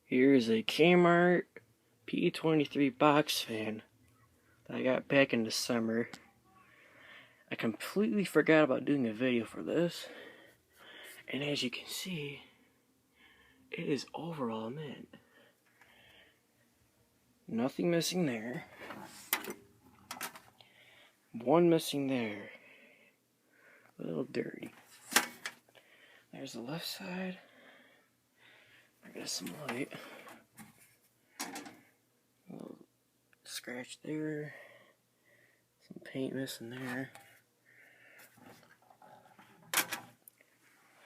Here's a Kmart P-23 box fan that I got back in the summer. I completely forgot about doing a video for this, and as you can see, it is overall mint. Nothing missing there. One missing there. A little dirty. There's the left side. I got some light. A little scratch there. Some paint missing there.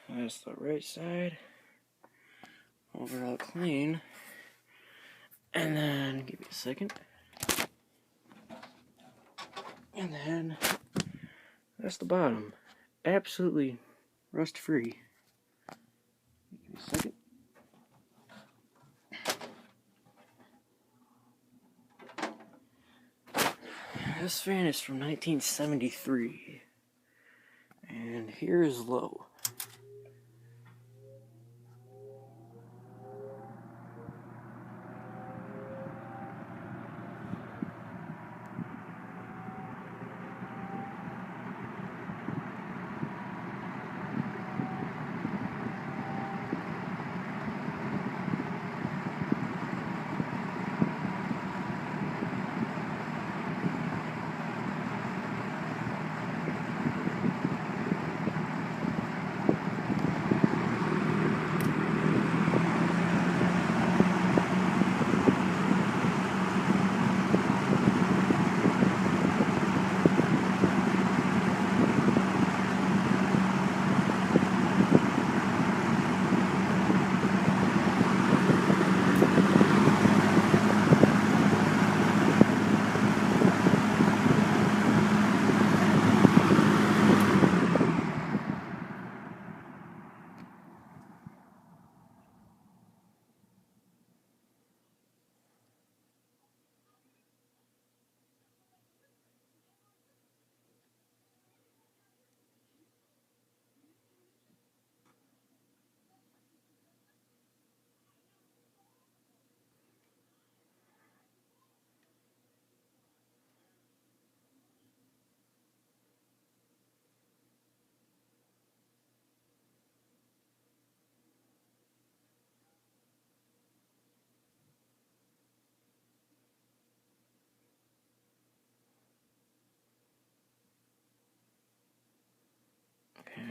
That's the right side. Overall clean. And then, give me a second. And then, that's the bottom. Absolutely rust free. Give me a second. This fan is from 1973. And here is low.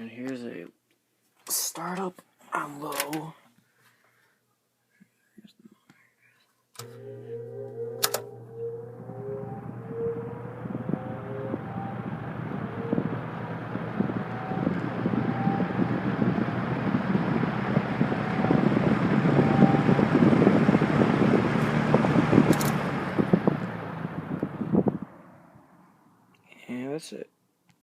And here's a startup on low. And that's it.